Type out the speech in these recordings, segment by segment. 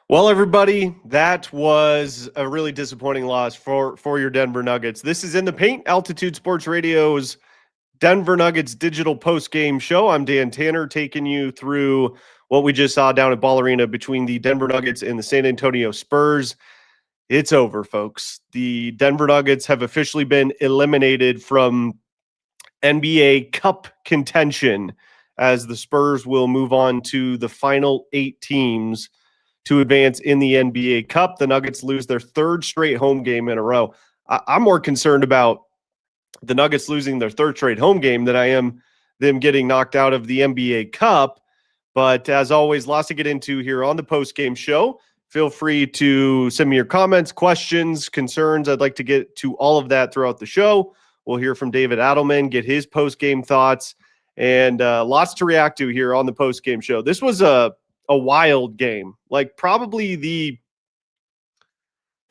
Well, everybody, that was a really disappointing loss for your Denver Nuggets. This is In the Paint, Altitude Sports Radio's Denver Nuggets digital post-game show. I'm Dan Tanner, taking you through what we just saw down at Ball Arena between the Denver Nuggets and the San Antonio Spurs. It's over, folks. The Denver Nuggets have officially been eliminated from NBA Cup contention as the Spurs will move on to the final 8 teams to advance in the NBA Cup. The Nuggets lose their third straight home game in a row. I'm more concerned about the Nuggets losing their third straight home game than I am them getting knocked out of the NBA Cup. But as always, lots to get into here on the post-game show. Feel free to send me your comments, questions, concerns. I'd like to get to all of that throughout the show. We'll hear from David Adelman, get his post-game thoughts, and lots to react to here on the post-game show. This was a wild game, like probably the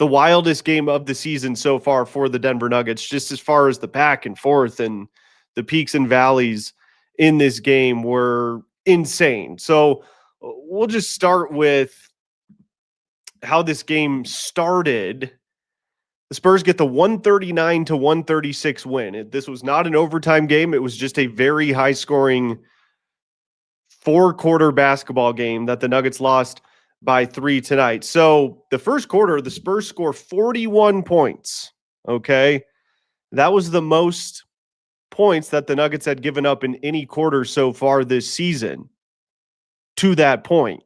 wildest game of the season so far for the Denver Nuggets, just as far as the back and forth and the peaks and valleys in this game were insane. So we'll just start with how this game started. The Spurs get the 139-136 win. This was not an overtime game. It was just a very high-scoring 4-quarter basketball game that the Nuggets lost by 3 tonight. So the first quarter, the Spurs score 41 points. Okay. That was the most points that the Nuggets had given up in any quarter so far this season to that point.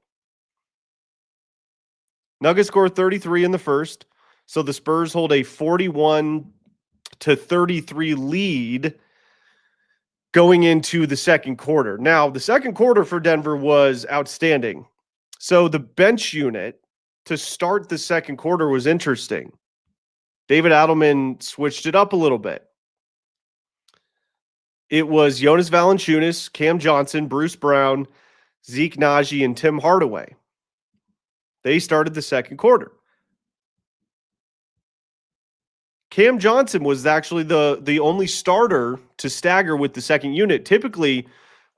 Nuggets score 33 in the first. So the Spurs hold a 41-33 lead going into the second quarter. Now, the second quarter for Denver was outstanding. So the bench unit to start the second quarter was interesting. David Adelman switched it up a little bit. It was Jonas Valanciunas, Cam Johnson, Bruce Brown, Zeke Naji, and Tim Hardaway. They started the second quarter. Cam Johnson was actually the only starter to stagger with the second unit. Typically,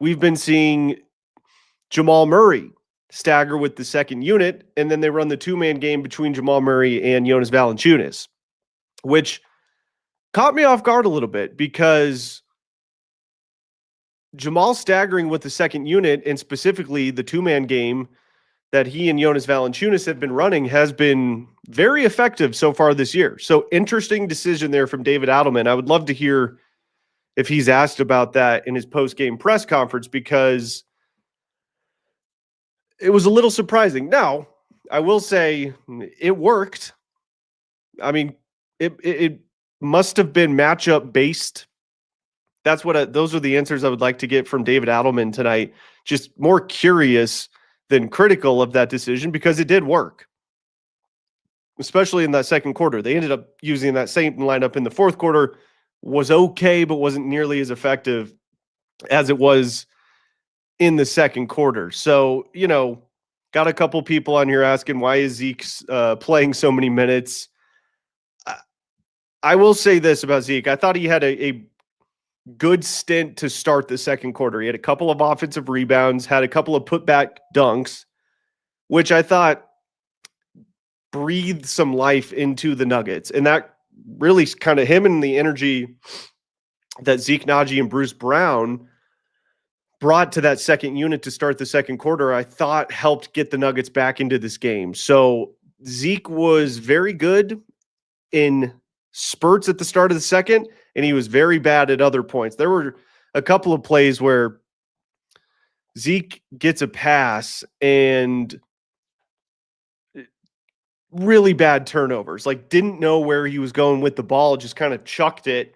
we've been seeing Jamal Murray stagger with the second unit, and then they run the two-man game between Jamal Murray and Jonas Valanciunas, which caught me off guard a little bit because Jamal staggering with the second unit, and specifically the two-man game that he and Jonas Valanciunas have been running, has been very effective so far this year. So interesting decision there from David Adelman. I would love to hear if he's asked about that in his post-game press conference, because it was a little surprising. Now, I will say it worked. I mean, it must have been matchup based. Those are the answers I would like to get from David Adelman tonight. Just more curious than critical of that decision, because it did work, especially in that second quarter. They ended up using that same lineup in the fourth quarter. Was okay, but wasn't nearly as effective as it was in the second quarter. So, got a couple people on here asking, why is Zeke playing so many minutes? I will say this about Zeke. I thought he had a good stint to start the second quarter. He had a couple of offensive rebounds, had a couple of putback dunks, which I thought breathed some life into the Nuggets. And that really kind of him and the energy that Zeke Naji and Bruce Brown brought to that second unit to start the second quarter, I thought helped get the Nuggets back into this game. So Zeke was very good in spurts at the start of the second, and he was very bad at other points. There were a couple of plays where Zeke gets a pass and really bad turnovers, like didn't know where he was going with the ball, just kind of chucked it,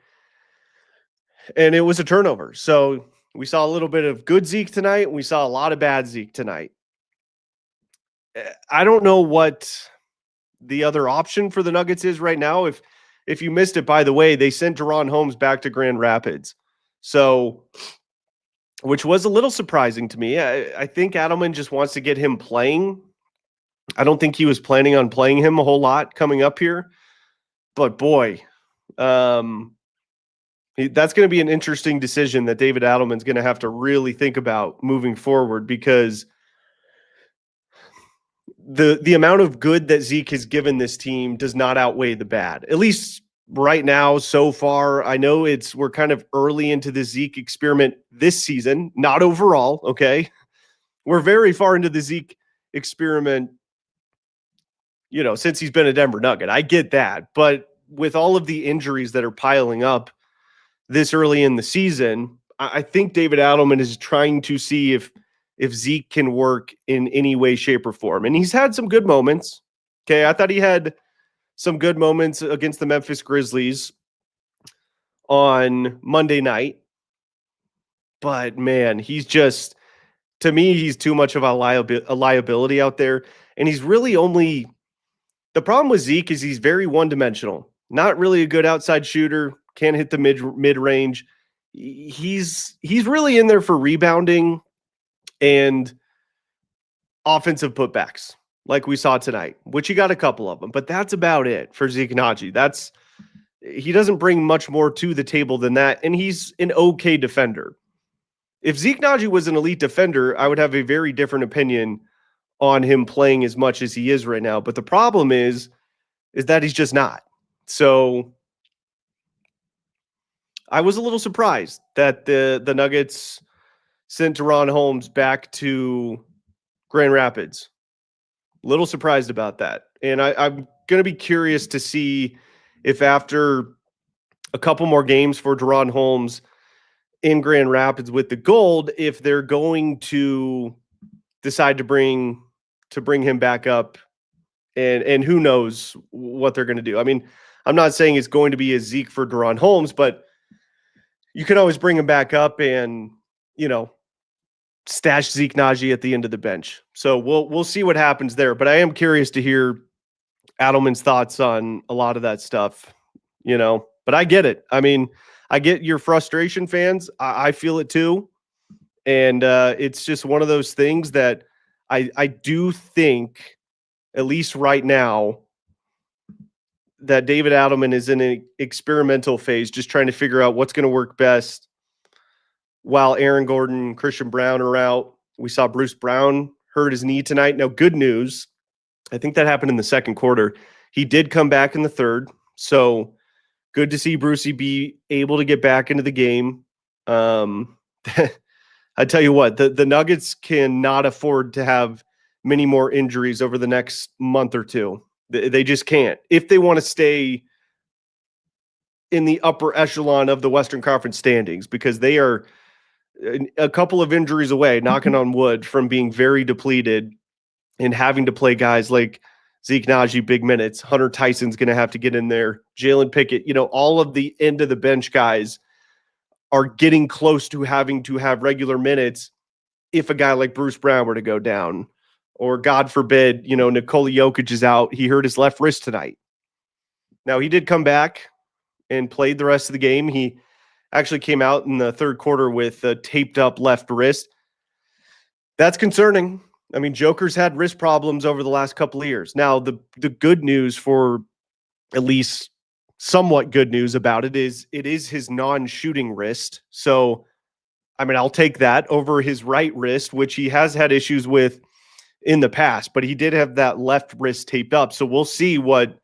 and it was a turnover. So we saw a little bit of good Zeke tonight, and we saw a lot of bad Zeke tonight. I don't know what the other option for the Nuggets is right now. If you missed it, by the way, they sent Deron Holmes back to Grand Rapids. So, which was a little surprising to me. I think Adelman just wants to get him playing. I don't think he was planning on playing him a whole lot coming up here. But boy, that's going to be an interesting decision that David Adelman's going to have to really think about moving forward, because the amount of good that Zeke has given this team does not outweigh the bad. At least right now, so far. I know we're kind of early into the Zeke experiment this season, not overall, okay? We're very far into the Zeke experiment, since he's been a Denver Nugget. I get that. But with all of the injuries that are piling up this early in the season, I think David Adelman is trying to see if Zeke can work in any way, shape, or form. And he's had some good moments. Okay, I thought he had some good moments against the Memphis Grizzlies on Monday night. But, man, to me, he's too much of a liability out there. And he's really only – the problem with Zeke is he's very one-dimensional. Not really a good outside shooter. Can't hit the mid-range. He's really in there for rebounding and offensive putbacks, like we saw tonight, which he got a couple of them. But that's about it for Zeke Nnaji. He doesn't bring much more to the table than that, and he's an okay defender. If Zeke Nnaji was an elite defender, I would have a very different opinion on him playing as much as he is right now. But the problem is that he's just not. So I was a little surprised that the Nuggets sent DaRon Holmes back to Grand Rapids. A little surprised about that. And I'm going to be curious to see if after a couple more games for DaRon Holmes in Grand Rapids with the Gold, if they're going to decide to bring him back up, and who knows what they're going to do. I mean, I'm not saying it's going to be a Zeke for DaRon Holmes, but you can always bring him back up and, stash Zeke Nnaji at the end of the bench. So we'll see what happens there. But I am curious to hear Adelman's thoughts on a lot of that stuff, But I get it. I mean, I get your frustration, fans. I feel it too. And it's just one of those things that I do think, at least right now, that David Adelman is in an experimental phase, just trying to figure out what's going to work best while Aaron Gordon, Christian Braun are out. We saw Bruce Brown hurt his knee tonight. Now, good news. I think that happened in the second quarter. He did come back in the third. So good to see Brucey be able to get back into the game. I tell you what, the Nuggets cannot afford to have many more injuries over the next month or two. They just can't. If they want to stay in the upper echelon of the Western Conference standings, because they are a couple of injuries away, knocking on wood, from being very depleted and having to play guys like Zeke Nnaji big minutes. Hunter Tyson's going to have to get in there. Jalen Pickett, all of the end of the bench guys are getting close to having to have regular minutes if a guy like Bruce Brown were to go down. Or God forbid, Nikola Jokic is out. He hurt his left wrist tonight. Now, he did come back and played the rest of the game. He actually came out in the third quarter with a taped up left wrist. That's concerning. I mean, Joker's had wrist problems over the last couple of years. Now, the good news, for at least somewhat good news about it is his non-shooting wrist. So, I mean, I'll take that over his right wrist, which he has had issues with in the past, but he did have that left wrist taped up. So we'll see what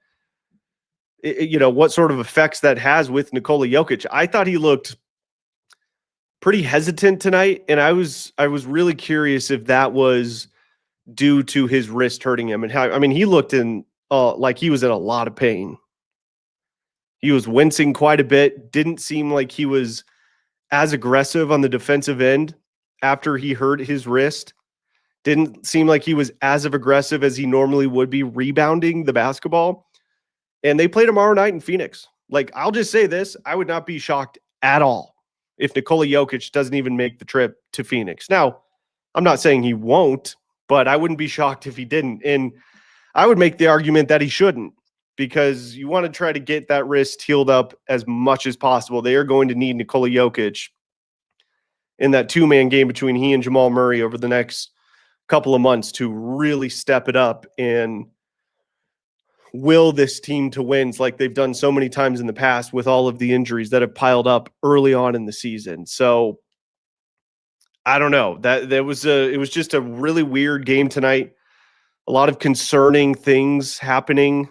sort of effects that has with Nikola Jokic. I thought he looked pretty hesitant tonight, and I was really curious if that was due to his wrist hurting him. And how, I mean, he looked like he was in a lot of pain. He was wincing quite a bit. Didn't seem like he was as aggressive on the defensive end after he hurt his wrist. Didn't seem like he was as aggressive as he normally would be rebounding the basketball. And they play tomorrow night in Phoenix. Like, I'll just say this, I would not be shocked at all if Nikola Jokic doesn't even make the trip to Phoenix. Now, I'm not saying he won't, but I wouldn't be shocked if he didn't. And I would make the argument that he shouldn't, because you want to try to get that wrist healed up as much as possible. They are going to need Nikola Jokic in that two-man game between he and Jamal Murray over the next couple of months to really step it up and will this team to wins like they've done so many times in the past with all of the injuries that have piled up early on in the season. So I don't know. It was just a really weird game tonight. A lot of concerning things happening.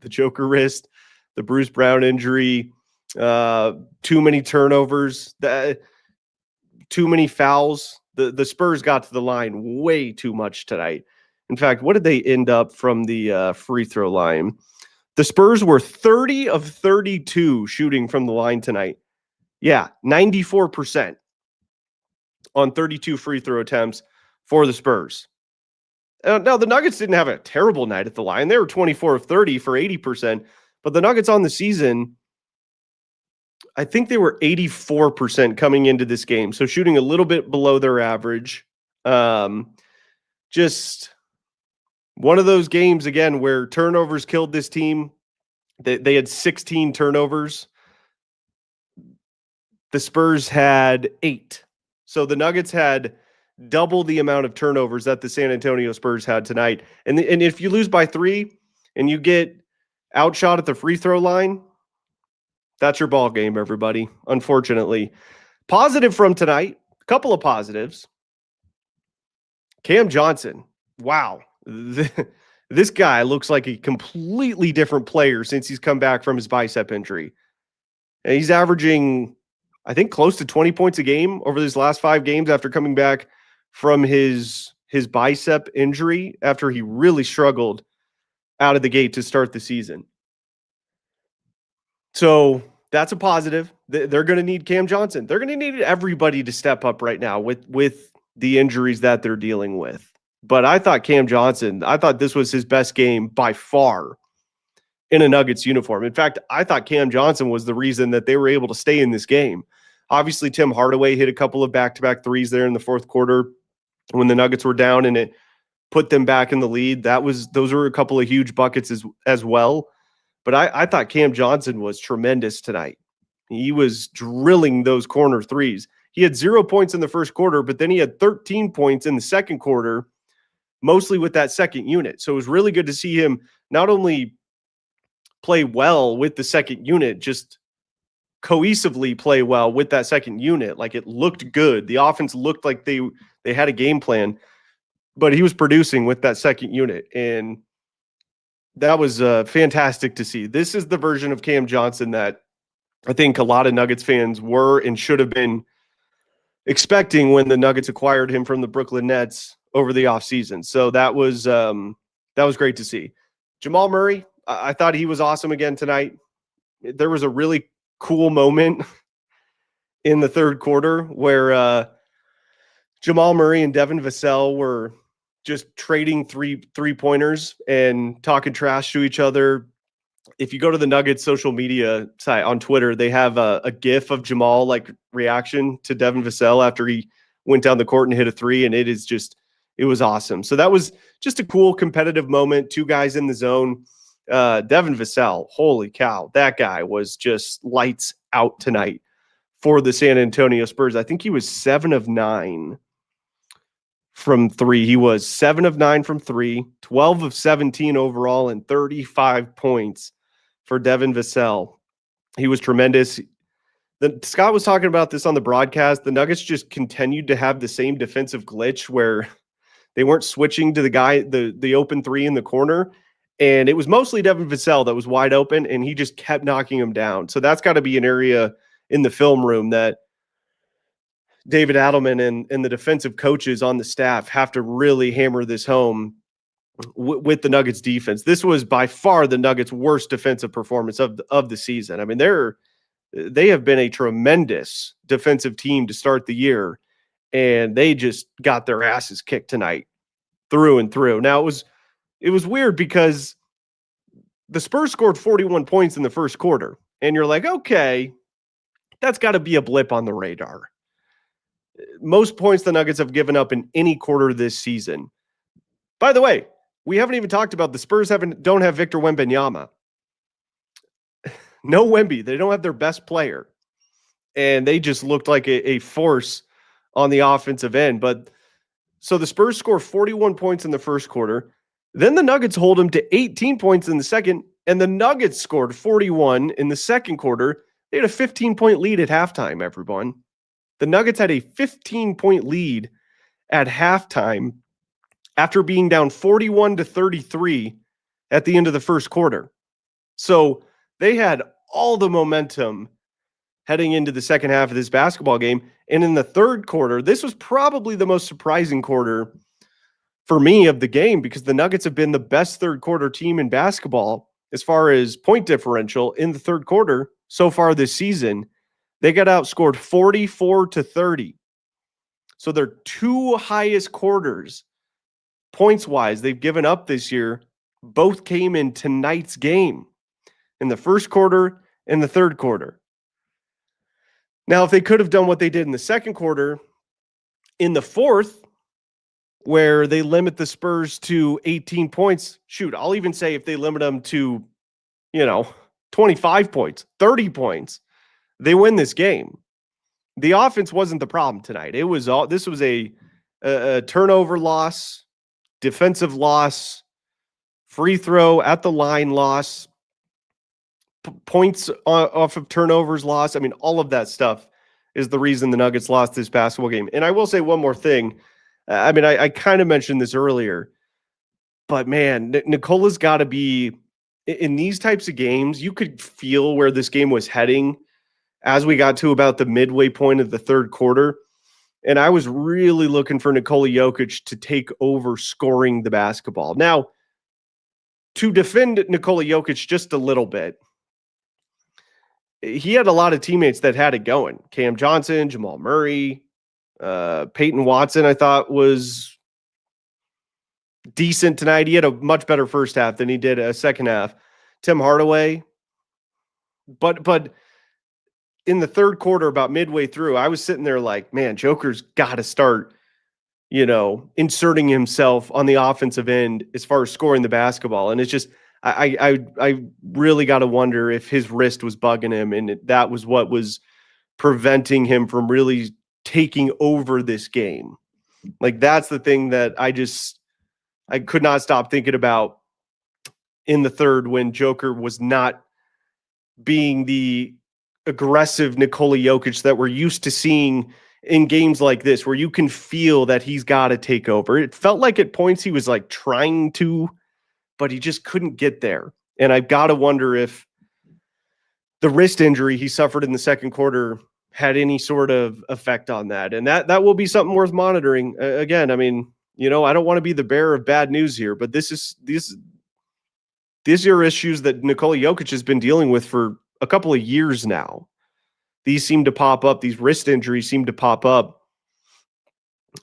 The Joker wrist, the Bruce Brown injury, too many turnovers, too many fouls. The Spurs got to the line way too much tonight. In fact, what did they end up from the free throw line? The Spurs were 30 of 32 shooting from the line tonight. Yeah, 94% on 32 free throw attempts for the Spurs. Now, the Nuggets didn't have a terrible night at the line. They were 24 of 30 for 80%. But the Nuggets on the season, I think they were 84% coming into this game. So shooting a little bit below their average. Just one of those games, again, where turnovers killed this team. They had 16 turnovers. The Spurs had 8. So the Nuggets had double the amount of turnovers that the San Antonio Spurs had tonight. And if you lose by 3 and you get outshot at the free throw line, that's your ball game, everybody, unfortunately. Positive from tonight, a couple of positives. Cam Johnson, wow. This guy looks like a completely different player since he's come back from his bicep injury. And he's averaging, I think, close to 20 points a game over these last 5 games after coming back from his bicep injury after he really struggled out of the gate to start the season. So that's a positive. They're going to need Cam Johnson. They're going to need everybody to step up right now with the injuries that they're dealing with. But I thought Cam Johnson, I thought this was his best game by far in a Nuggets uniform. In fact, I thought Cam Johnson was the reason that they were able to stay in this game. Obviously, Tim Hardaway hit a couple of back-to-back threes there in the fourth quarter when the Nuggets were down, and it put them back in the lead. Those were a couple of huge buckets as well. But I thought Cam Johnson was tremendous tonight. He was drilling those corner threes. He had 0 points in the first quarter, but then he had 13 points in the second quarter, mostly with that second unit. So it was really good to see him not only play well with the second unit, just cohesively play well with that second unit. Like, it looked good. The offense looked like they had a game plan, but he was producing with that second unit. And that was fantastic to see. This is the version of Cam Johnson that I think a lot of Nuggets fans were and should have been expecting when the Nuggets acquired him from the Brooklyn Nets over the offseason. So that was great to see. Jamal Murray, I thought he was awesome again tonight. There was a really cool moment in the third quarter where Jamal Murray and Devin Vassell were just trading three-pointers and talking trash to each other. If you go to the Nuggets social media site on Twitter, they have a GIF of Jamal like reaction to Devin Vassell after he went down the court and hit a 3, and it was awesome. So that was just a cool competitive moment. 2 guys in the zone. Devin Vassell, holy cow, that guy was just lights out tonight for the San Antonio Spurs. I think he was 7 of 9 from 3. He was 7 of 9 from 3, 12 of 17 overall, and 35 points for Devin Vassell. He was tremendous. Scott was talking about this on the broadcast. The Nuggets just continued to have the same defensive glitch where they weren't switching to the guy, the open 3 in the corner. And it was mostly Devin Vassell that was wide open, and he just kept knocking him down. So that's got to be an area in the film room that David Adelman and the defensive coaches on the staff have to really hammer this home with the Nuggets defense. This was by far the Nuggets' worst defensive performance of the season. I mean, they have been a tremendous defensive team to start the year, and they just got their asses kicked tonight through and through. Now, it was weird because the Spurs scored 41 points in the first quarter, and you're like, okay, that's got to be a blip on the radar. Most points the Nuggets have given up in any quarter this season. By the way, we haven't even talked about the Spurs don't have Victor Wembanyama. No Wemby. They don't have their best player. And they just looked like a force on the offensive end. But so the Spurs score 41 points in the first quarter. Then the Nuggets hold them to 18 points in the second. And the Nuggets scored 41 in the second quarter. They had a 15-point lead at halftime, everyone. The Nuggets had a 15-point lead at halftime after being down 41-33 at the end of the first quarter. So they had all the momentum heading into the second half of this basketball game. And in the third quarter, this was probably the most surprising quarter for me of the game, because the Nuggets have been the best third quarter team in basketball as far as point differential in the third quarter so far this season. They got outscored 44-30. So their two highest quarters, points-wise, they've given up this year, both came in tonight's game, in the first quarter and the third quarter. Now, if they could have done what they did in the second quarter, in the fourth, where they limit the Spurs to 18 points, shoot, I'll even say if they limit them to, 25 points, 30 points, they win this game. The offense wasn't the problem tonight. This was a turnover loss, defensive loss, free throw at the line loss, points off of turnovers loss. I mean, all of that stuff is the reason the Nuggets lost this basketball game. And I will say one more thing. I kind of mentioned this earlier, but man, Nikola's got to be in these types of games. You could feel where this game was heading as we got to about the midway point of the third quarter. And I was really looking for Nikola Jokic to take over scoring the basketball. Now, to defend Nikola Jokic just a little bit, he had a lot of teammates that had it going. Cam Johnson, Jamal Murray, Peyton Watson, I thought was decent tonight. He had a much better first half than he did a second half. Tim Hardaway. But in the third quarter, about midway through, I was sitting there like, man, Joker's got to start, inserting himself on the offensive end as far as scoring the basketball. And it's just, I really got to wonder if his wrist was bugging him, and that was what was preventing him from really taking over this game. Like, that's the thing that I could not stop thinking about in the third, when Joker was not being the aggressive Nikola Jokic that we're used to seeing in games like this, where you can feel that he's got to take over. It felt like at points he was like trying to, but he just couldn't get there. And I've got to wonder if the wrist injury he suffered in the second quarter had any sort of effect on that. And that will be something worth monitoring. Again, I mean, I don't want to be the bearer of bad news here, but these are issues that Nikola Jokic has been dealing with for a couple of years now. These seem to pop up. These wrist injuries seem to pop up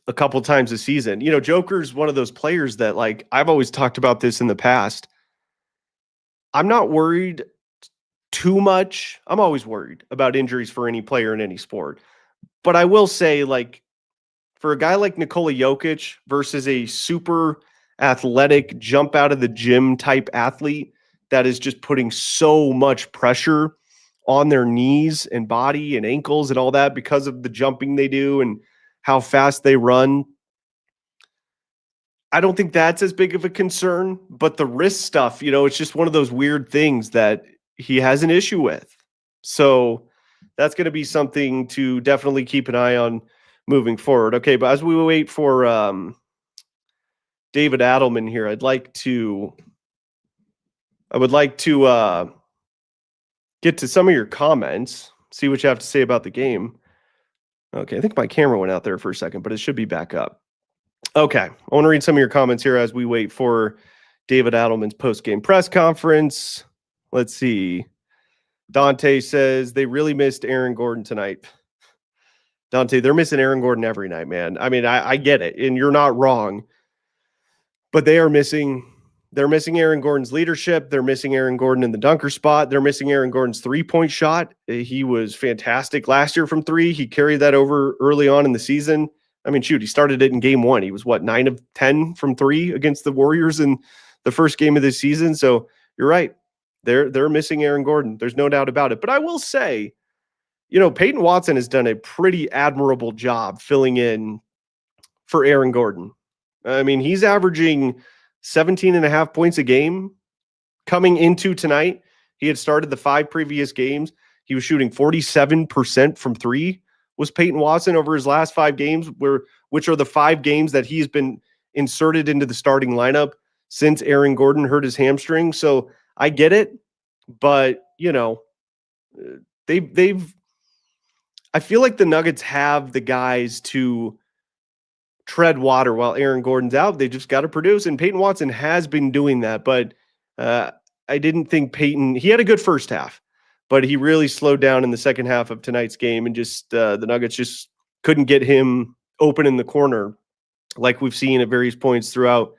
a couple times a season. Joker's one of those players that, like, I've always talked about this in the past. I'm not worried too much. I'm always worried about injuries for any player in any sport. But I will say, like, for a guy like Nikola Jokic versus a super athletic, jump out of the gym type athlete that is just putting so much pressure on their knees and body and ankles and all that because of the jumping they do and how fast they run, I don't think that's as big of a concern. But the wrist stuff, it's just one of those weird things that he has an issue with. So that's going to be something to definitely keep an eye on moving forward. Okay, but as we wait for David Adelman here, I would like to get to some of your comments, see what you have to say about the game. Okay, I think my camera went out there for a second, but it should be back up. Okay, I want to read some of your comments here as we wait for David Adelman's post-game press conference. Let's see. Dante says they really missed Aaron Gordon tonight. Dante, they're missing Aaron Gordon every night, man. I mean, I get it, and you're not wrong. But they're missing Aaron Gordon's leadership. They're missing Aaron Gordon in the dunker spot. They're missing Aaron Gordon's three-point shot. He was fantastic last year from three. He carried that over early on in the season. I mean, shoot, he started it in game one. He was 9 of 10 from three against the Warriors in the first game of this season. So you're right. They're missing Aaron Gordon. There's no doubt about it. But I will say, Peyton Watson has done a pretty admirable job filling in for Aaron Gordon. I mean, he's averaging 17.5 points a game coming into tonight. He had started the 5 previous games. He was shooting 47% from three, was Peyton Watson over his last 5 games, which are the 5 games that he's been inserted into the starting lineup since Aaron Gordon hurt his hamstring. So I get it, but I feel like the Nuggets have the guys to tread water while Aaron Gordon's out. They just got to produce, and Peyton Watson has been doing that. But I didn't think he had a good first half, but he really slowed down in the second half of tonight's game, and just the Nuggets just couldn't get him open in the corner like we've seen at various points throughout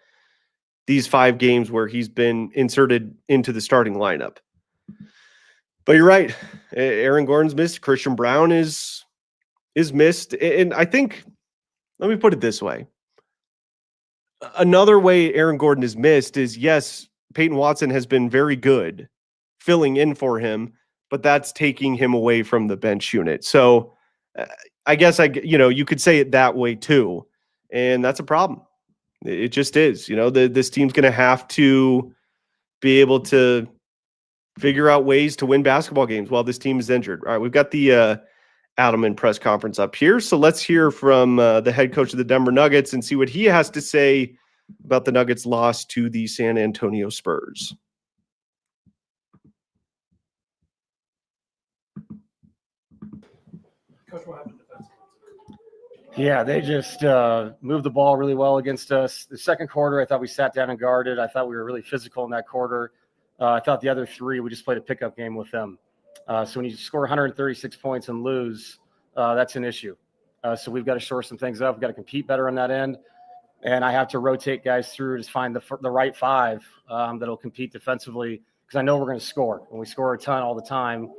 these 5 games where he's been inserted into the starting lineup. But you're right. Aaron Gordon's missed. Christian Brown is missed. And I think, let me put it this way. Another way Aaron Gordon is missed is, yes, Peyton Watson has been very good filling in for him, but that's taking him away from the bench unit. So I guess you could say it that way too. And that's a problem. It just is. This team's going to have to be able to figure out ways to win basketball games while this team is injured. All right, we've got the Adelman press conference up here. So let's hear from the head coach of the Denver Nuggets and see what he has to say about the Nuggets' loss to the San Antonio Spurs. Coach, what happened defensively? Yeah, they just moved the ball really well against us. The second quarter, I thought we sat down and guarded. I thought we were really physical in that quarter. I thought the other 3, we just played a pickup game with them. So when you score 136 points and lose, that's an issue. So we've got to shore some things up. We've got to compete better on that end. And I have to rotate guys through to find the right 5 that'll compete defensively, because I know we're going to score. And we score a ton all the time.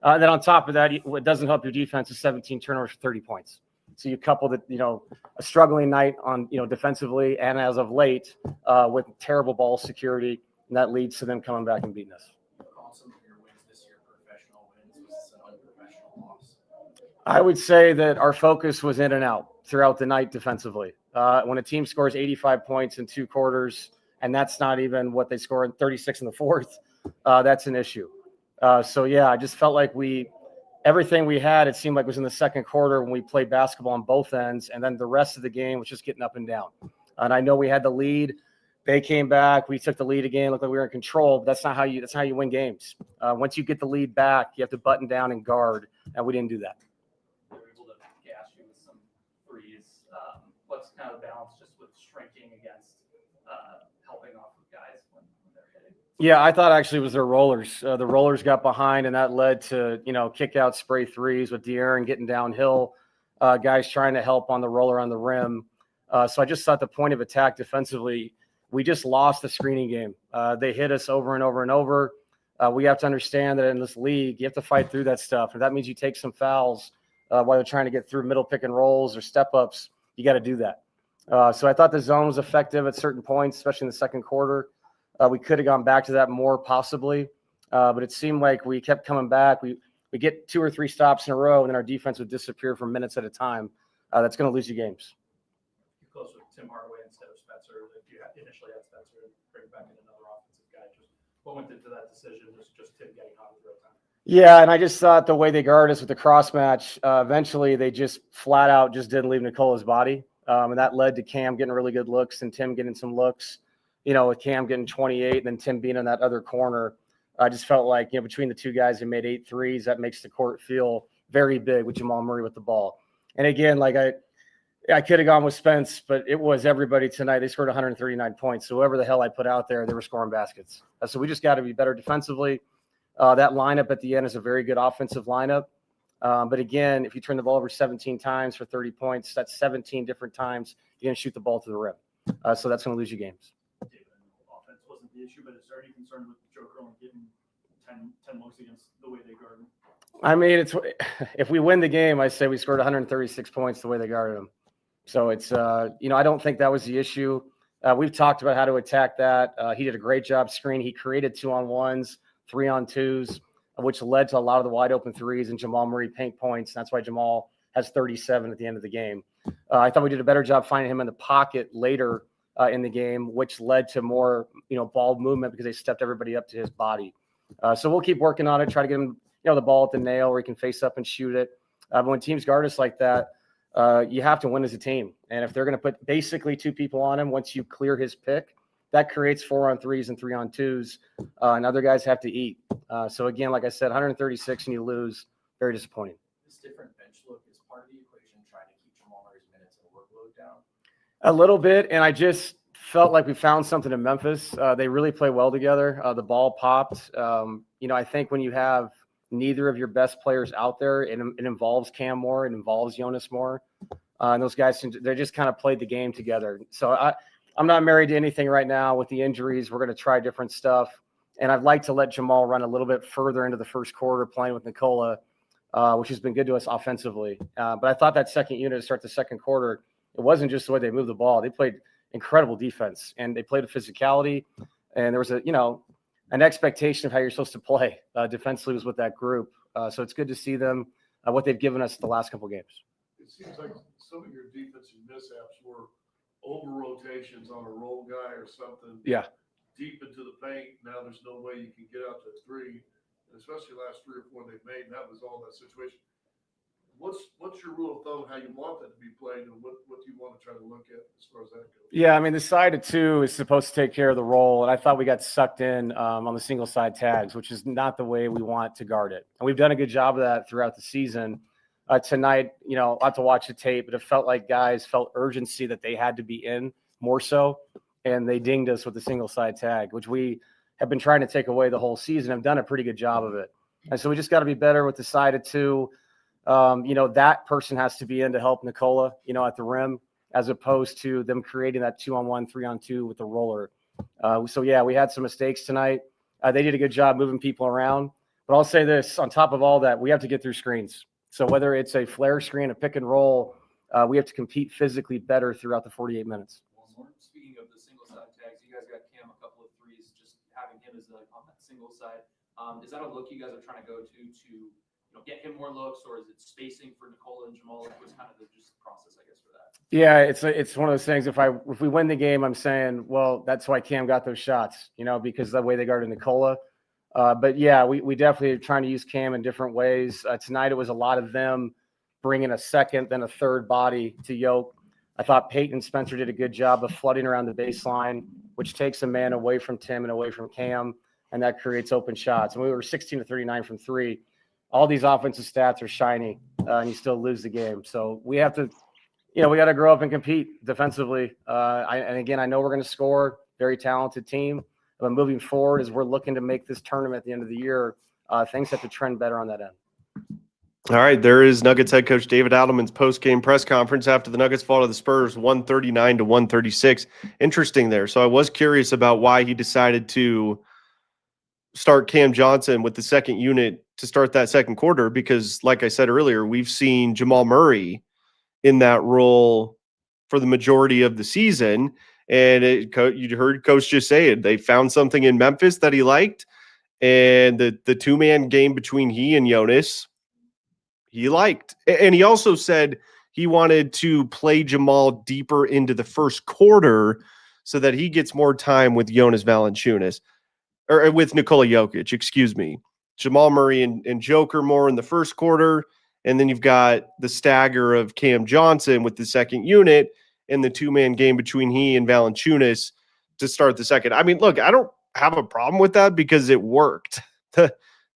Then on top of that, what doesn't help your defense is 17 turnovers for 30 points. So you couple a struggling night on, defensively and as of late with terrible ball security, and that leads to them coming back and beating us. Some of your wins this year, professional wins, was an unprofessional loss. I would say that our focus was in and out throughout the night defensively. When a team scores 85 points in 2 quarters, and that's not even what they scored, 36 in the fourth, that's an issue. So yeah, I just felt like everything we had, it seemed like, was in the second quarter when we played basketball on both ends, and then the rest of the game was just getting up and down. And I know we had the lead. They came back. We took the lead again. Looked like we were in control. But that's not how you win games. Once you get the lead back, you have to button down and guard, and we didn't do that. They were able to gas you with some threes. What's kind of the balance just with shrinking against helping off with guys when they're hitting? Yeah, I thought actually it was their rollers. The rollers got behind, and that led to kick out spray threes with De'Aaron getting downhill, guys trying to help on the roller on the rim. So I just thought the point of attack defensively, we just lost the screening game. They hit us over and over and over. We have to understand that in this league, you have to fight through that stuff. If that means you take some fouls while they're trying to get through middle pick and rolls or step ups, you got to do that. So I thought the zone was effective at certain points, especially in the second quarter. We could have gone back to that more possibly, but it seemed like we kept coming back. We get 2 or 3 stops in a row, and then our defense would disappear for minutes at a time. That's going to lose you games. You're close with Tim Hardaway instead of Spencer. If you initially had Spencer, bring back in another offensive guy. Just what went into that decision? Just Tim getting hot at the real time. Yeah, and I just thought the way they guarded us with the cross match, eventually they just flat out just didn't leave Nicola's body, and that led to Cam getting really good looks and Tim getting some looks. With Cam getting 28 and then Tim being in that other corner, I just felt like, between the two guys who made 8 threes, that makes the court feel very big with Jamal Murray with the ball. And again, like I could have gone with Spence, but it was everybody tonight. They scored 139 points. So whoever the hell I put out there, they were scoring baskets. So we just got to be better defensively. That lineup at the end is a very good offensive lineup. But again, if you turn the ball over 17 times for 30 points, that's 17 different times you're going to shoot the ball to the rim. So that's going to lose you games. Offense wasn't the issue, but is there any concern with Joker only getting 10 looks against the way they guard him? I mean, if we win the game, I say we scored 136 points the way they guarded him. So it's, I don't think that was the issue. We've talked about how to attack that. He did a great job screening. He created 2-on-1s, 3-on-2s, which led to a lot of the wide open threes and Jamal Murray paint points. That's why Jamal has 37 at the end of the game. I thought we did a better job finding him in the pocket later in the game, which led to more, ball movement because they stepped everybody up to his body. So we'll keep working on it, try to get him, the ball at the nail where he can face up and shoot it. But when teams guard us like that, you have to win as a team. And if they're going to put basically 2 people on him, once you clear his pick, that creates 4-on-3s and 3-on-2s, and other guys have to eat. So again, like I said, 136 and you lose, very disappointing. This different bench look is part of the equation, trying to keep Jamal Murray's minutes and workload down. A little bit, and I just felt like we found something in Memphis. They really play well together. The ball popped. I think when you have neither of your best players out there, it involves Cam more, it involves Jonas more, and those guys, they just kind of played the game together. So I'm not married to anything right now with the injuries. We're going to try different stuff, and I'd like to let Jamal run a little bit further into the first quarter playing with Nikola, which has been good to us offensively. But I thought that second unit to start the second quarter, it wasn't just the way they moved the ball. They played incredible defense, and they played with physicality. And there was an expectation of how you're supposed to play defensively was with that group. So it's good to see them, what they've given us the last couple of games. It seems like some of your defensive mishaps were over rotations on a roll guy or something. Yeah. Deep into the paint. Now there's no way you can get out to 3, and especially last 3 or 4 they've made. And that was all that situation. What's your rule of thumb how you want that to be played, and what do you want to try to look at as far as that goes? Yeah, I mean, the side of 2 is supposed to take care of the roll, and I thought we got sucked in on the single side tags, which is not the way we want to guard it. And we've done a good job of that throughout the season. Tonight, I'll have to watch the tape, but it felt like guys felt urgency that they had to be in more so, and they dinged us with the single side tag, which we have been trying to take away the whole season. I've done a pretty good job of it. And so we just got to be better with the side of 2. That person has to be in to help Nikola, at the rim, as opposed to them creating that 2-on-1, 3-on-2 with the roller. We had some mistakes tonight. They did a good job moving people around. But I'll say this, on top of all that, we have to get through screens. So whether it's a flare screen, a pick and roll, we have to compete physically better throughout the 48 minutes. Speaking of the single side tags, you guys got Cam a couple of threes, just having him as on that single side. Is that a look you guys are trying to go to get him more looks, or is it spacing for Nikola and Jamal? What's kind of the process, I guess, for that? Yeah, it's one of those things. If we win the game, I'm saying, well, that's why Cam got those shots, because of the way they guarded Nikola. But yeah, we definitely are trying to use Cam in different ways. Tonight it was a lot of them bringing a second, then a third body to Yoke. I thought Peyton Spencer did a good job of flooding around the baseline, which takes a man away from Tim and away from Cam, and that creates open shots. And we were 16 to 39 from 3. All these offensive stats are shiny, and you still lose the game. So we have to, we got to grow up and compete defensively. And again, I know we're going to score. Very talented team. But moving forward, as we're looking to make this tournament at the end of the year, things have to trend better on that end. All right, there is Nuggets head coach David Adelman's post-game press conference after the Nuggets fall to the Spurs 139 to 136. Interesting there. So I was curious about why he decided to start Cam Johnson with the second unit to start that second quarter, because like I said earlier, we've seen Jamal Murray in that role for the majority of the season. And you heard Coach just say it. They found something in Memphis that he liked. And the two-man game between he and Jonas, he liked. And he also said he wanted to play Jamal deeper into the first quarter so that he gets more time with Jonas Valanciunas. Or with Nikola Jokic, excuse me. Jamal Murray and Joker more in the first quarter. And then you've got the stagger of Cam Johnson with the second unit and the two-man game between he and Valanciunas to start the second. I mean, look, I don't have a problem with that because it worked.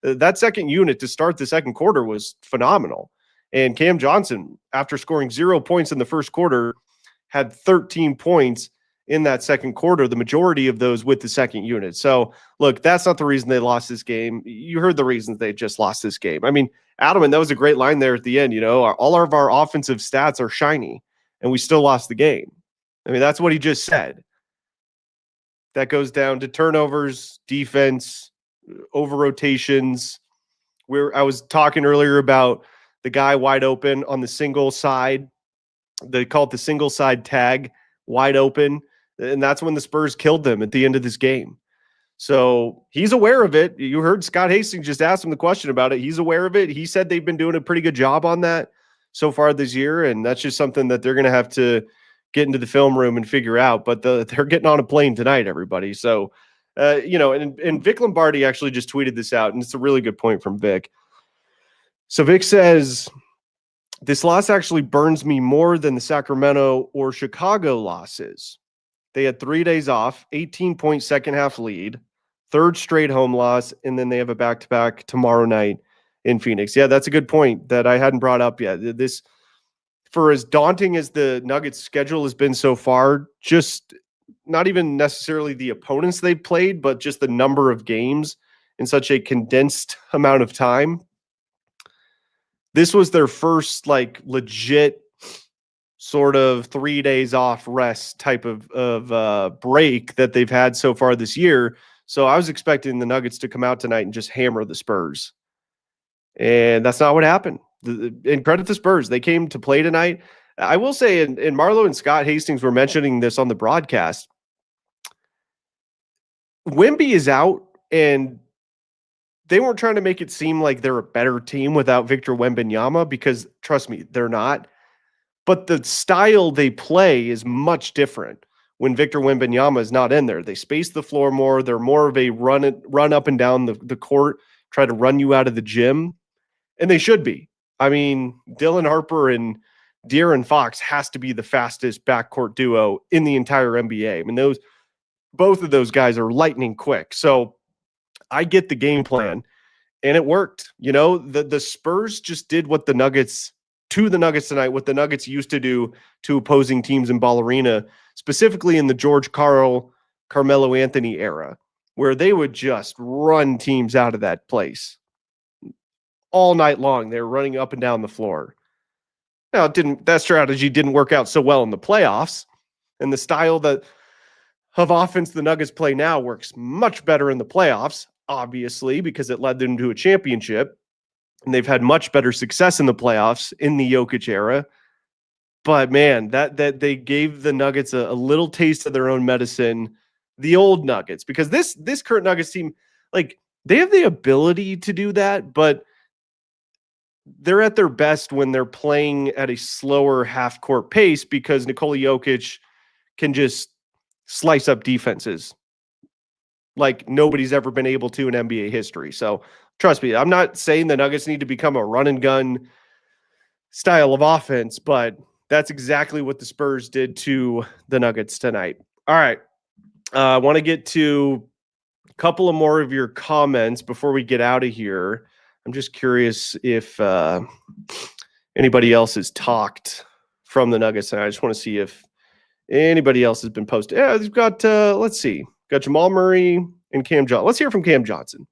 That second unit to start the second quarter was phenomenal. And Cam Johnson, after scoring 0 points in the first quarter, had 13 points in that second quarter, the majority of those with the second unit. So, look, that's not the reason they lost this game. You heard the reasons they just lost this game. I mean, Adelman, that was a great line there at the end. All of our offensive stats are shiny, and we still lost the game. I mean, that's what he just said. That goes down to turnovers, defense, over rotations. I was talking earlier about the guy wide open on the single side. They call it the single side tag, wide open. And that's when the Spurs killed them at the end of this game. So he's aware of it. You heard Scott Hastings just asked him the question about it. He's aware of it. He said they've been doing a pretty good job on that so far this year. And that's just something that they're going to have to get into the film room and figure out. But they're getting on a plane tonight, everybody. So, and Vic Lombardi actually just tweeted this out. And it's a really good point from Vic. So Vic says, this loss actually burns me more than the Sacramento or Chicago losses. They had 3 days off, 18-point second half lead, third straight home loss, and then they have a back-to-back tomorrow night in Phoenix. Yeah, that's a good point that I hadn't brought up yet. This, for as daunting as the Nuggets schedule has been so far, just not even necessarily the opponents they've played, but just the number of games in such a condensed amount of time. This was their first like legit sort of 3 days off rest type of break that they've had so far this year. So I was expecting the Nuggets to come out tonight and just hammer the Spurs. And that's not what happened. And credit the Spurs. They came to play tonight. I will say, and Marlo and Scott Hastings were mentioning this on the broadcast, Wemby is out, and they weren't trying to make it seem like they're a better team without Victor Wembanyama, because trust me, they're not. But the style they play is much different when Victor Wembanyama is not in there. They space the floor more. They're more of a run up and down the court, try to run you out of the gym. And they should be. I mean, Dylan Harper and De'Aaron Fox has to be the fastest backcourt duo in the entire NBA. I mean, both of those guys are lightning quick. So I get the game plan, and it worked. You know, the Spurs just did what the Nuggets tonight, what the Nuggets used to do to opposing teams in Ball Arena, specifically in the George Karl, Carmelo Anthony era, where they would just run teams out of that place all night long. They were running up and down the floor. Now, that strategy didn't work out so well in the playoffs, and the style of offense the Nuggets play now works much better in the playoffs, obviously, because it led them to a championship. And they've had much better success in the playoffs in the Jokic era. But man, that they gave the Nuggets a little taste of their own medicine, the old Nuggets, because this current Nuggets team, like, they have the ability to do that, but they're at their best when they're playing at a slower half-court pace, because Nikola Jokic can just slice up defenses like nobody's ever been able to in NBA history. So trust me, I'm not saying the Nuggets need to become a run and gun style of offense, but that's exactly what the Spurs did to the Nuggets tonight. All right. I want to get to a couple of more of your comments before we get out of here. I'm just curious if anybody else has talked from the Nuggets, and I just want to see if anybody else has been posted. Yeah, they've got, let's see, got Jamal Murray and Cam Johnson. Let's hear from Cam Johnson.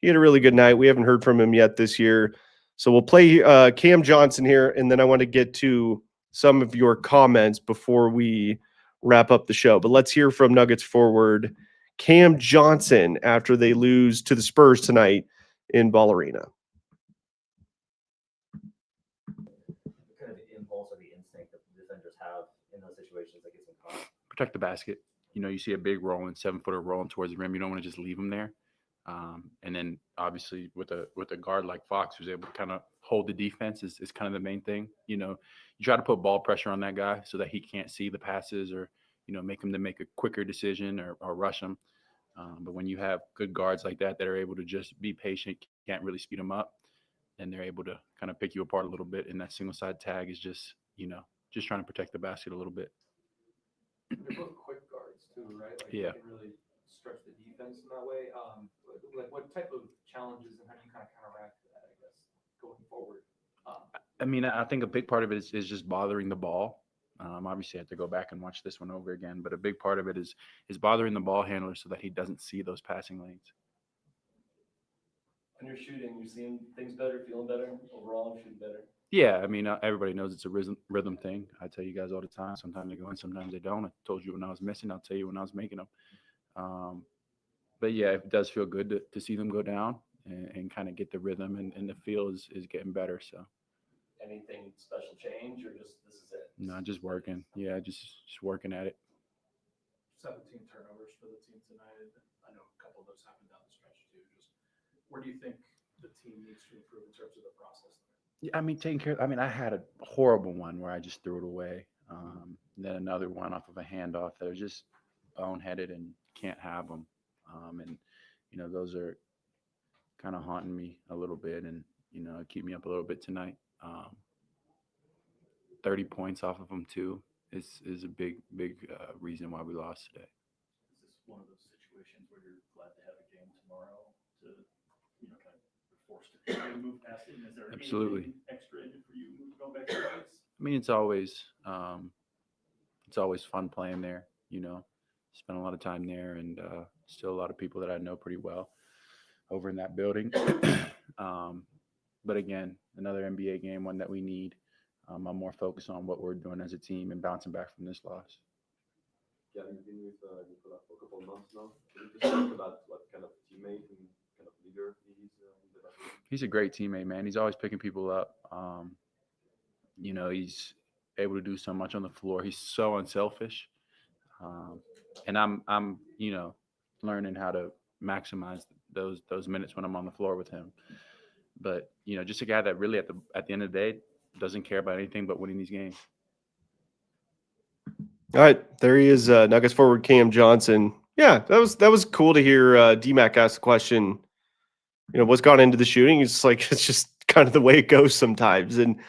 He had a really good night. We haven't heard from him yet this year. So we'll play Cam Johnson here, and then I want to get to some of your comments before we wrap up the show. But let's hear from Nuggets forward Cam Johnson after they lose to the Spurs tonight in Ball Arena. Kind of the impulse or the instinct that the defenders have in those situations that gets them caught? Protect the basket. You know, you see a big rolling 7-footer rolling towards the rim. You don't want to just leave him there. And then obviously with a guard like Fox, who's able to kind of hold the defense is kind of the main thing. You know, you try to put ball pressure on that guy so that he can't see the passes or, you know, make him to make a quicker decision or rush him. But when you have good guards like that are able to just be patient, can't really speed them up, and they're able to kind of pick you apart a little bit. And that single side tag is just, you know, just trying to protect the basket a little bit. They're both quick guards too, right? Like Yeah. They can really stretch the defense in that way. Like what type of challenges and how do you kind of counteract that, I guess, going forward? I mean, I think a big part of it is just bothering the ball. Obviously, I have to go back and watch this one over again, but a big part of it is bothering the ball handler so that he doesn't see those passing lanes. When you're shooting, you're seeing things better, feeling better, overall shooting better. Yeah, I mean, everybody knows it's a rhythm thing. I tell you guys all the time. Sometimes they go in, sometimes they don't. I told you when I was missing. I'll tell you when I was making them. But yeah, it does feel good to see them go down and kind of get the rhythm, and the feel is getting better. So. Anything special change, or just this is it? No, just working. Yeah, just working at it. 17 turnovers for the team tonight. I know a couple of those happened down the stretch too. Just where do you think the team needs to improve in terms of the process? Yeah, I mean, taking care. I mean, I had a horrible one where I just threw it away. Then another one off of a handoff that was just boneheaded and can't have them. And you know, those are kind of haunting me a little bit, and you know, keep me up a little bit tonight. 30 points off of them too is a big reason why we lost today. Is this one of those situations where you're glad to have a game tomorrow to, kind of force to move past it? And is there Absolutely. anything extra in it for you going back to the Nuggets? I mean, it's always fun playing there. Spent a lot of time there, and still a lot of people that I know pretty well over in that building. But again, another NBA game, one that we need. I'm more focused on what we're doing as a team and bouncing back from this loss. Yeah, you've been with Nicola for a couple of months now. Can you just talk about what kind of teammate and kind of leader he is in the basketball? He's a great teammate, man. He's always picking people up. He's able to do so much on the floor. He's so unselfish. And I'm learning how to maximize those minutes when I'm on the floor with him. But, just a guy that really at the end of the day doesn't care about anything but winning these games. All right, there he is, Nuggets forward Cam Johnson. Yeah, that was cool to hear DMAC ask the question, what's gone into the shooting. It's just kind of the way it goes sometimes. And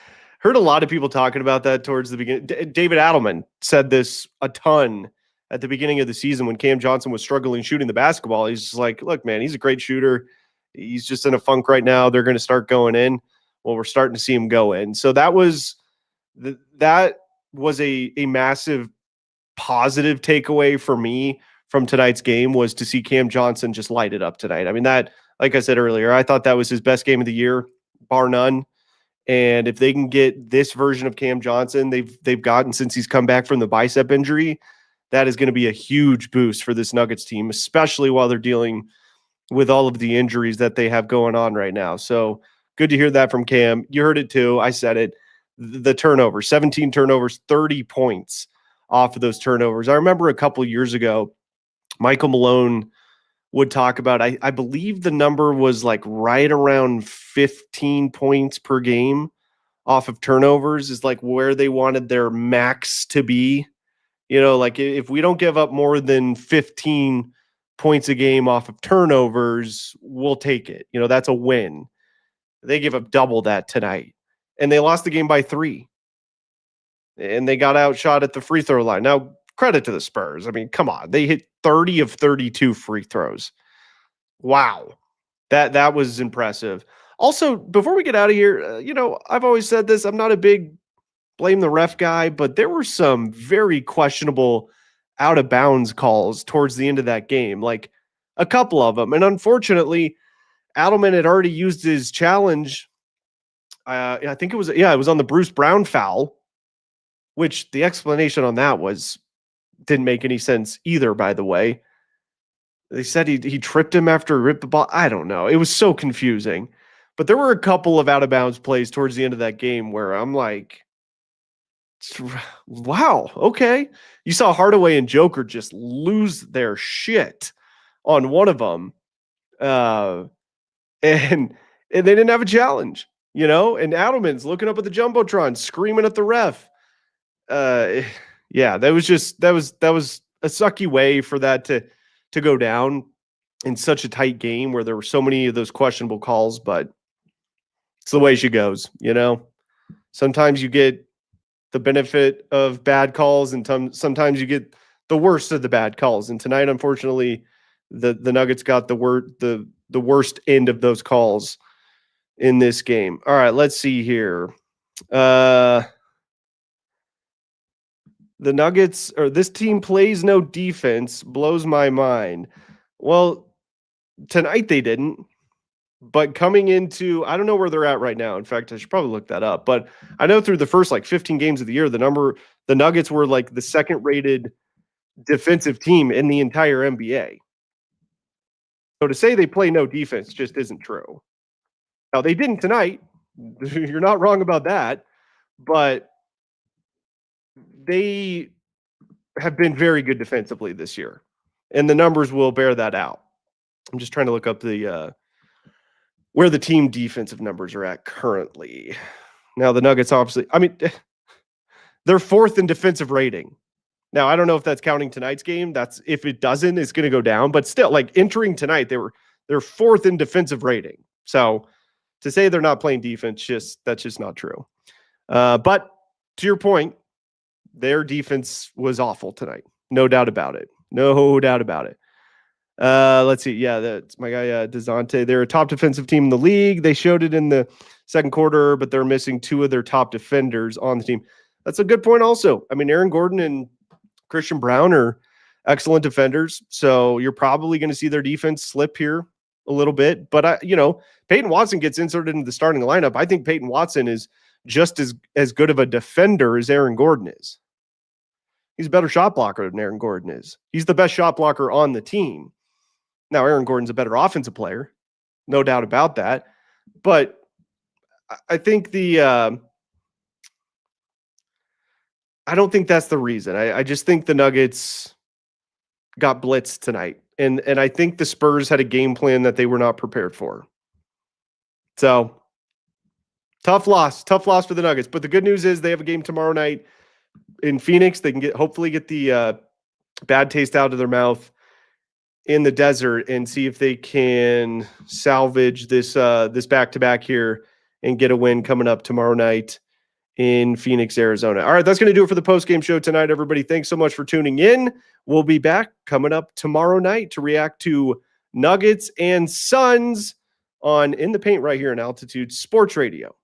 heard a lot of people talking about that towards the beginning. David Adelman said this a ton at the beginning of the season when Cam Johnson was struggling shooting the basketball. He's just like, look, man, he's a great shooter. He's just in a funk right now. They're going to start going in. Well, we're starting to see him go in. So that was a massive positive takeaway for me from tonight's game, was to see Cam Johnson just light it up tonight. I mean, that, like I said earlier, I thought that was his best game of the year, bar none. And if they can get this version of Cam Johnson they've gotten since he's come back from the bicep injury, that is going to be a huge boost for this Nuggets team, especially while they're dealing with all of the injuries that they have going on right now. So good to hear that from Cam. You heard it too. I said it. The turnover, 17 turnovers, 30 points off of those turnovers. I remember a couple years ago, Michael Malone would talk about, I believe the number was like right around 15 points per game off of turnovers is like where they wanted their max to be. Like if we don't give up more than 15 points a game off of turnovers, we'll take it. That's a win. They give up double that tonight, and they lost the game by 3. And they got outshot at the free throw line. Now, credit to the Spurs. I mean, come on. They hit 30 of 32 free throws. Wow. That was impressive. Also, before we get out of here, I've always said this. I'm not a big blame the ref guy, but there were some very questionable out of bounds calls towards the end of that game, like a couple of them. And unfortunately, Adelman had already used his challenge. I think it was on the Bruce Brown foul, which the explanation on that didn't make any sense either, by the way. They said he tripped him after he ripped the ball. I don't know. It was so confusing. But there were a couple of out of bounds plays towards the end of that game where I'm like, wow, okay. You saw Hardaway and Joker just lose their shit on one of them. And they didn't have a challenge, and Adelman's looking up at the Jumbotron, screaming at the ref. Yeah, that was a sucky way for that to go down in such a tight game where there were so many of those questionable calls, but it's the way she goes, Sometimes you get the benefit of bad calls, and sometimes you get the worst of the bad calls. And tonight, unfortunately, the Nuggets got the worst end of those calls in this game. All right, let's see here. The Nuggets, or this team plays no defense, blows my mind. Well, tonight they didn't. But coming into, I don't know where they're at right now. In fact, I should probably look that up. But I know through the first 15 games of the year, the Nuggets were the second rated defensive team in the entire NBA. So to say they play no defense just isn't true. Now, they didn't tonight. You're not wrong about that. But they have been very good defensively this year. And the numbers will bear that out. I'm just trying to look up where the team defensive numbers are at currently. Now, the Nuggets obviously, they're 4th in defensive rating. Now, I don't know if that's counting tonight's game. If it doesn't, it's going to go down. But still, entering tonight, they're 4th in defensive rating. So to say they're not playing defense, that's just not true. But to your point, their defense was awful tonight. No doubt about it. No doubt about it. Let's see. Yeah, that's my guy, DeJounte. They're a top defensive team in the league. They showed it in the second quarter, but they're missing two of their top defenders on the team. That's a good point also. I mean, Aaron Gordon and Christian Brown are excellent defenders, so you're probably going to see their defense slip here a little bit. But, Peyton Watson gets inserted into the starting lineup. I think Peyton Watson is just as good of a defender as Aaron Gordon is. He's a better shot blocker than Aaron Gordon is. He's the best shot blocker on the team. Now, Aaron Gordon's a better offensive player, no doubt about that. But I think I don't think that's the reason. I just think the Nuggets got blitzed tonight. And I think the Spurs had a game plan that they were not prepared for. So, tough loss for the Nuggets. But the good news is they have a game tomorrow night in Phoenix. They can hopefully get the bad taste out of their mouth in the desert and see if they can salvage this back-to-back here and get a win coming up tomorrow night in Phoenix, Arizona. All right, that's going to do it for the post-game show tonight, everybody. Thanks so much for tuning in. We'll be back coming up tomorrow night to react to Nuggets and Suns on In the Paint right here on Altitude Sports Radio.